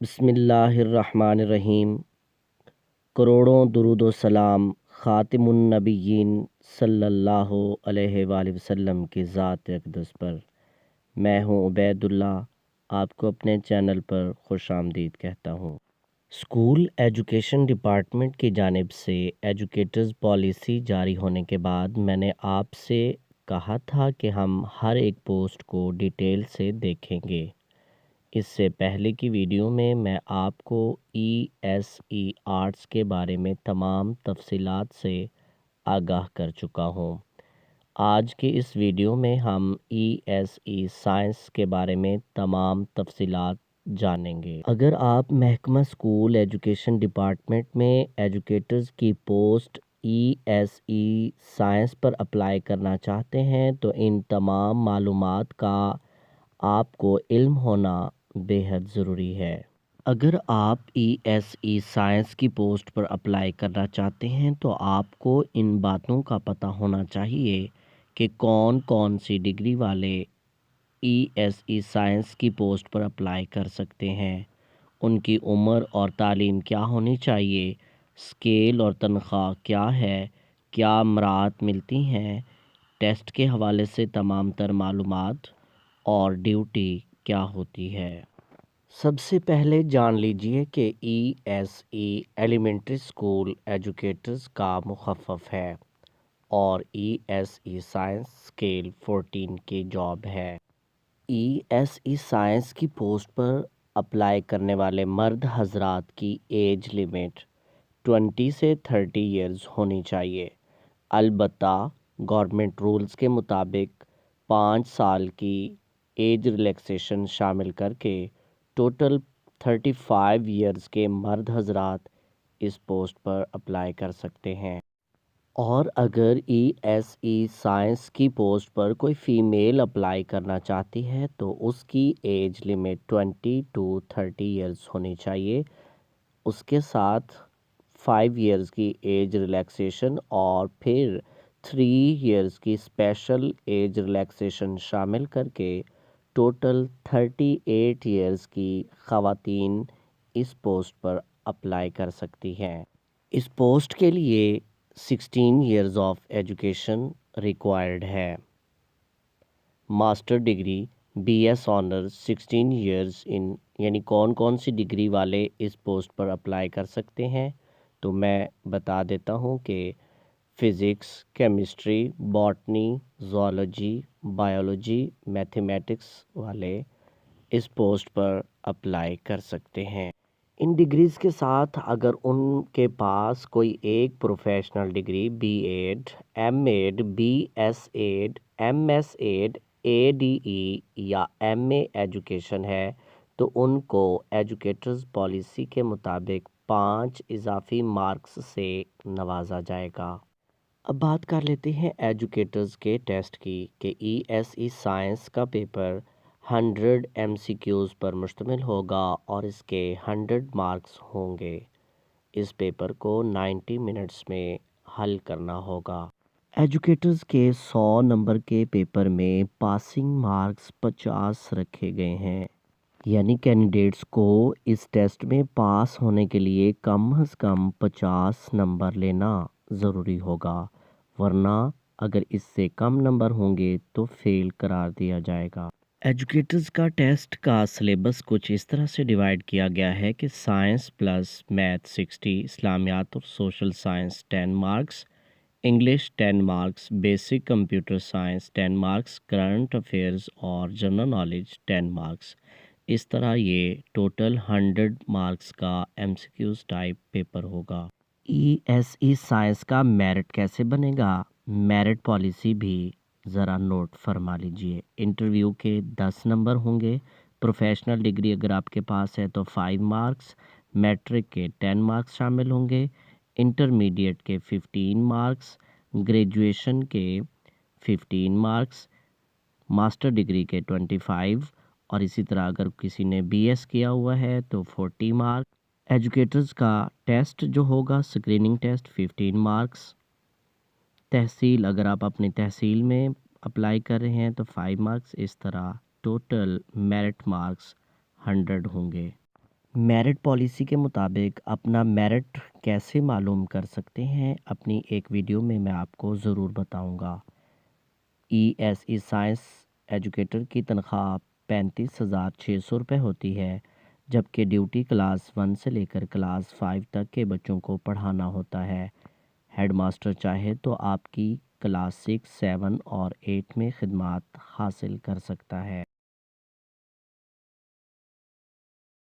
بسم اللہ الرحمن الرحیم۔ کروڑوں درود و سلام خاتم النبیین صلی اللہ علیہ وآلہ وسلم کی ذات اقدس پر۔ میں ہوں عبید اللہ، آپ کو اپنے چینل پر خوش آمدید کہتا ہوں۔ اسکول ایجوکیشن ڈپارٹمنٹ کی جانب سے ایجوکیٹرز پالیسی جاری ہونے کے بعد میں نے آپ سے کہا تھا کہ ہم ہر ایک پوسٹ کو ڈیٹیل سے دیکھیں گے۔ اس سے پہلے کی ویڈیو میں آپ کو ESE آرٹس کے بارے میں تمام تفصیلات سے آگاہ کر چکا ہوں۔ آج کے اس ویڈیو میں ہم ESE سائنس کے بارے میں تمام تفصیلات جانیں گے۔ اگر آپ محکمہ اسکول ایجوکیشن ڈپارٹمنٹ میں ایجوکیٹرز کی پوسٹ ESE سائنس پر اپلائی کرنا چاہتے ہیں تو ان تمام معلومات کا آپ کو علم ہونا بے حد ضروری ہے۔ اگر آپ ESE سائنس کی پوسٹ پر اپلائی کرنا چاہتے ہیں تو آپ کو ان باتوں کا پتہ ہونا چاہیے کہ کون کون سی ڈگری والے ESE سائنس کی پوسٹ پر اپلائی کر سکتے ہیں، ان کی عمر اور تعلیم کیا ہونی چاہیے، اسکیل اور تنخواہ کیا ہے، کیا مراعات ملتی ہیں، ٹیسٹ کے حوالے سے تمام تر معلومات اور ڈیوٹی کیا ہوتی ہے۔ سب سے پہلے جان لیجئے کہ ESE ایلیمنٹری اسکول ایجوکیٹرز کا مخفف ہے اور ESE سائنس اسکیل 14 کی جاب ہے۔ ESE سائنس کی پوسٹ پر اپلائی کرنے والے مرد حضرات کی ایج لمٹ 20 سے 30 ایئرز ہونی چاہیے، البتہ گورنمنٹ رولز کے مطابق 5 سال کی ایج ریلیکسیشن شامل کر کے ٹوٹل 35 ایئرز کے مرد حضرات اس پوسٹ پر اپلائی کر سکتے ہیں۔ اور اگر ESE سائنس کی پوسٹ پر کوئی فیمیل اپلائی کرنا چاہتی ہے تو اس کی ایج لمٹ 20 to 30 ایئرز ہونی چاہیے، اس کے ساتھ 5 ایئرز کی ایج ریلیکسیشن اور پھر 3 ایئرز کی اسپیشل ایج ریلیکسیشن شامل کر کے ٹوٹل 38 ایئرز کی خواتین اس پوسٹ پر اپلائی کر سکتی ہیں۔ اس پوسٹ کے لیے 16 ایئرز آف ایجوکیشن ریکوائرڈ ہے۔ Master degree BS honours 16 years in, یعنی کون کون سی ڈگری والے اس پوسٹ پر اپلائی کر سکتے ہیں تو میں بتا دیتا ہوں کہ physics, chemistry, botany, zoology, biology, mathematics والے اس پوسٹ پر اپلائی کر سکتے ہیں۔ ان ڈگریز کے ساتھ اگر ان کے پاس کوئی ایک professional degree BEd، MEd، BSEd، MSEd، ADE یا MA ایجوکیشن ہے تو ان کو ایجوکیٹرز پالیسی کے مطابق 5 اضافی مارکس سے نوازا جائے گا۔ اب بات کر لیتے ہیں ایجوکیٹرز کے ٹیسٹ کی کہ ESE سائنس کا پیپر 100 MCQs پر مشتمل ہوگا اور اس کے 100 مارکس ہوں گے۔ اس پیپر کو 90 منٹس میں حل کرنا ہوگا۔ ایجوکیٹرز کے 100 نمبر کے پیپر میں پاسنگ مارکس 50 رکھے گئے ہیں، یعنی کینڈیڈیٹس کو اس ٹیسٹ میں پاس ہونے کے لیے کم از کم 50 نمبر لینا ضروری ہوگا، ورنہ اگر اس سے کم نمبر ہوں گے تو فیل قرار دیا جائے گا۔ ایجوکیٹرز کا ٹیسٹ کا سلیبس کچھ اس طرح سے ڈیوائیڈ کیا گیا ہے کہ سائنس پلس میتھ 60، اسلامیات اور social science 10 marks, English 10 marks, basic computer science 10 marks, current affairs اور جنرل نالج 10 مارکس۔ اس طرح یہ ٹوٹل 100 مارکس کا MCQs ٹائپ پیپر ہوگا۔ ESE سائنس کا میرٹ کیسے بنے گا؟ میرٹ پالیسی بھی ذرا نوٹ فرما لیجئے۔ انٹرویو کے 10 نمبر ہوں گے، پروفیشنل ڈگری اگر آپ کے پاس ہے تو 5 مارکس، میٹرک کے 10 مارکس شامل ہوں گے، انٹرمیڈیٹ کے 15 مارکس، گریجویشن کے 15 مارکس، ماسٹر ڈگری کے 25 اور اسی طرح اگر کسی نے BS کیا ہوا ہے تو 40 مارکس۔ ایجوکیٹرز کا ٹیسٹ جو ہوگا اسکریننگ ٹیسٹ 15 مارکس، تحصیل اگر آپ اپنی تحصیل میں اپلائی کر رہے ہیں تو 5 مارکس، اس طرح ٹوٹل میرٹ مارکس 100 ہوں گے۔ میرٹ پالیسی کے مطابق اپنا میرٹ کیسے معلوم کر سکتے ہیں، اپنی ایک ویڈیو میں آپ کو ضرور بتاؤں گا۔ ESE سائنس ایجوکیٹر کی تنخواہ 35,600 روپے ہوتی ہے، جبکہ ڈیوٹی کلاس 1 سے لے کر کلاس 5 تک کے بچوں کو پڑھانا ہوتا ہے۔ ہیڈ ماسٹر چاہے تو آپ کی کلاس 6، 7 اور 8 میں خدمات حاصل کر سکتا ہے۔